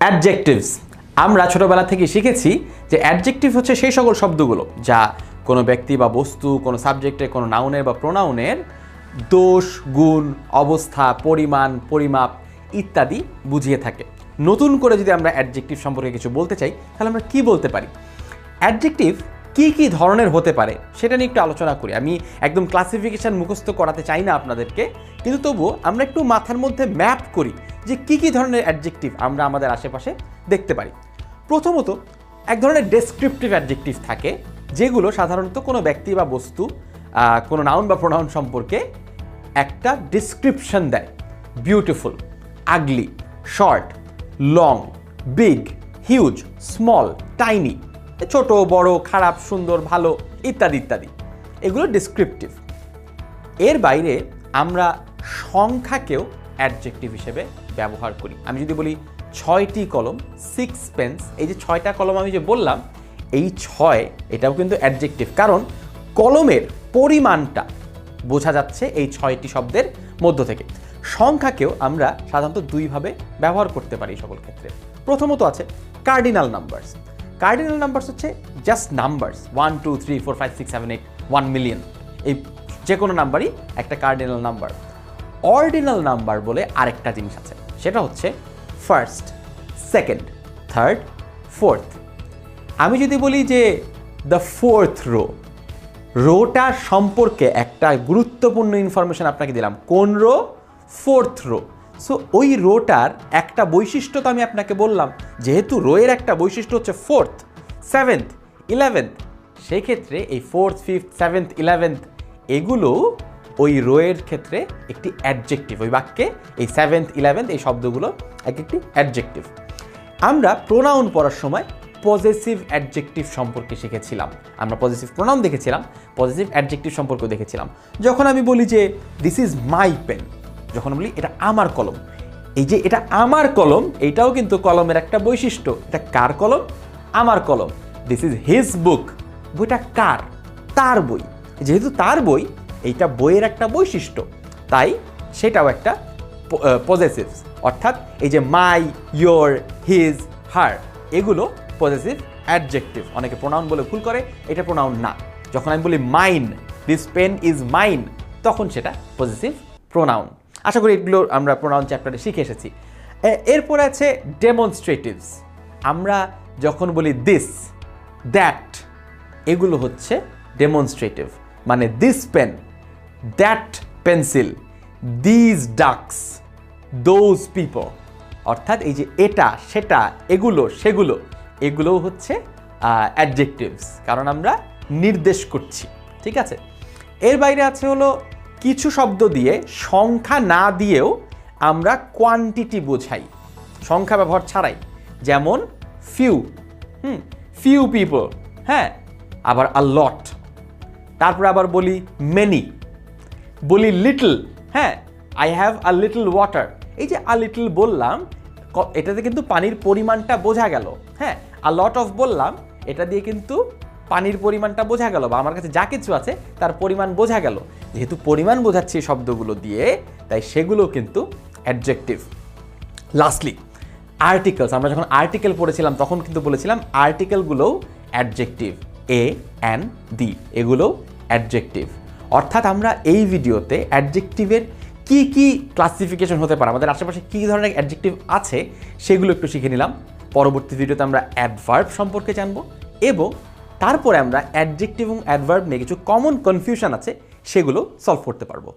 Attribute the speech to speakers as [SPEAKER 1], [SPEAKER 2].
[SPEAKER 1] Adjectives. আমরা ছোটবেলা থেকে শিখেছি যে অ্যাডজেক্টিভ হচ্ছে সেই সকল শব্দগুলো যা কোনো ব্যক্তি বা বস্তু, কোনো সাবজেক্টের, কোনো নাউনের বা প্রোনাউনের দোষ, গুণ, অবস্থা, পরিমাণ, পরিমাপ ইত্যাদি বুঝিয়ে থাকে। নতুন করে যদি আমরা অ্যাডজেক্টিভ সম্পর্কে কিছু বলতে চাই তাহলে আমরা কি বলতে পারি? অ্যাডজেক্টিভ কি ধরনের হতে পারে সেটা নিয়ে একটু আলোচনা করি। আমি একদম ক্লাসিফিকেশন মুখস্থ করাতে চাই না আপনাদেরকে, কিন্তু তবুও আমরা একটু মাথার মধ্যে ম্যাপ করি যে কি ধরনের অ্যাডজেক্টিভ আমরা আমাদের আশেপাশে দেখতে পারি। প্রথমত এক ধরনের ডেসক্রিপটিভ অ্যাডজেক্টিভ থাকে, যেগুলো সাধারণত কোনো ব্যক্তি বা বস্তু, কোনো নাউন বা প্রোনাউন সম্পর্কে একটা ডিসক্রিপশন দেয়। Beautiful, ugly, short, long, big, huge, small, tiny, ছোট, বড়, খারাপ, সুন্দর, ভালো ইত্যাদি ইত্যাদি, এগুলো ডিসক্রিপটিভ। এর বাইরে আমরা সংখ্যাকেও অ্যাডজেক্টিভ হিসেবে ব্যবহার করি। আমি যদি বলি 6টি কলম, 6 পেন্স, এই যে 6টা কলম আমি যে বললাম, এই 6 এটাও কিন্তু অ্যাডজেক্টিভ, কারণ কলমের পরিমাণটা বোঝা যাচ্ছে এই 6টি শব্দের মধ্য থেকে। সংখ্যাকেও আমরা সাধারণত দুইভাবে ব্যবহার করতে পারি সকল ক্ষেত্রে। প্রথমত আছে কার্ডিনাল নাম্বারস। কার্ডিনাল নাম্বারস হচ্ছে জাস্ট নাম্বারস, 1 2 3 4 5 6 7 8 1 মিলিয়ন, এই যে কোনো নাম্বারই একটা কার্ডিনাল নাম্বার। অর্ডিনাল নাম্বার বলে আরেকটা জিনিস আছে, সেটা হচ্ছে ফার্স্ট, সেকেন্ড, থার্ড, ফোর্থ। আমি যদি বলি যে দ্য ফোর্থ রোটার সম্পর্কে একটা গুরুত্বপূর্ণ ইনফরমেশন আপনাকে দিলাম। কোন রো? Fourth rho. সো ওই রোটার একটা বৈশিষ্ট্য তো আমি আপনাকে বললাম, যেহেতু রোয়ের একটা বৈশিষ্ট্য হচ্ছে ফোর্থ, সেভেন্থ, 11th, সেই ক্ষেত্রে এই ফোর্থ, ফিফথ, সেভেন্থ, 11th এগুলো ওই রোয়ের ক্ষেত্রে একটি অ্যাডজেক্টিভ। ওই বাক্যে এই 7th, 11th এই শব্দগুলো একটি অ্যাডজেক্টিভ। আমরা প্রোনাউন পড়ার সময় পজেসিভ অ্যাডজেক্টিভ সম্পর্কে শিখেছিলাম। আমরা পজেসিভ প্রোনাউন দেখেছিলাম, পজেসিভ অ্যাডজেক্টিভ সম্পর্কে দেখেছিলাম। যখন আমি বলি যে দিস ইজ মাই পেন, যখন বলি এটা আমার কলম, এই যে এটা আমার কলম, এইটাও কিন্তু কলমের একটা বৈশিষ্ট্য। এটা কার কলম? আমার কলম। দিস ইজ হিজ বুক, বইটা কার? তার বই। যেহেতু তার বই, এইটা বইয়ের একটা বৈশিষ্ট্য, তাই সেটাও একটা পজেসিভ। অর্থাৎ এই যে মাই, ইয়োর, হিজ, হার, এগুলো পজেসিভ অ্যাডজেক্টিভ। অনেকে প্রোনাউন বলে ভুল করে, এটা প্রোনাউন না। যখন আমি বলি mine, this pen is mine, তখন সেটা পজেসিভ প্রোনাউন। আশা করি এগুলো আমরা প্রোনাউন চ্যাপ্টারে শিখে এসেছি। এরপর আছে ডেমনস্ট্রেটিভস। আমরা যখন বলি দিস, দ্যাট, এগুলো হচ্ছে ডেমনস্ট্রেটিভ। মানে this pen, that pencil, these ducks, those people, অর্থাৎ এই যে এটা, সেটা, এগুলো, সেগুলো, এগুলোও হচ্ছে অ্যাডজেক্টিভস, কারণ আমরা নির্দেশ করছি। ঠিক আছে। এর বাইরে আছে হলো কিছু শব্দ দিয়ে সংখ্যা না দিয়েও আমরা কোয়ান্টিটি বোঝাই, সংখ্যা ব্যবহার ছাড়াই। যেমন ফিউ, ফিউ পিপল, হ্যাঁ, আবার আ লট। তারপরে আবার বলি মেনি, বলি লিটল, হ্যাঁ, I have a little water. এই যে আ লিটল বললাম, এটাতে কিন্তু পানির পরিমাণটা বোঝা গেল। হ্যাঁ, আ লট অফ বললাম, এটা দিয়ে কিন্তু পানির পরিমাণটা বোঝা গেল, বা আমার কাছে যা কিছু আছে তার পরিমাণ বোঝা গেল। যেহেতু পরিমাণ বোঝাচ্ছি শব্দগুলো দিয়ে, তাই সেগুলো কিন্তু অ্যাডজেক্টিভ। Lastly articles. আমরা যখন আর্টিকেল পড়েছিলাম তখন কিন্তু বলেছিলাম আর্টিকেলগুলোও অ্যাডজেক্টিভ। এ, অ্যান, দি, এগুলো অ্যাডজেক্টিভ। অর্থাৎ আমরা এই ভিডিওতে অ্যাডজেক্টিভের কি ক্লাসিফিকেশন হতে পারে, আমাদের আশেপাশে কী ধরনের অ্যাডজেক্টিভ আছে, সেগুলো একটু শিখে নিলাম। পরবর্তী ভিডিওতে আমরা অ্যাডভার্ব সম্পর্কে জানবো, এবং তারপরে আমরা অ্যাডজেক্টিভ এবং অ্যাডভার্ব নিয়ে কিছু কমন কনফিউশন আছে সেগুলো সলভ করতে পারবো।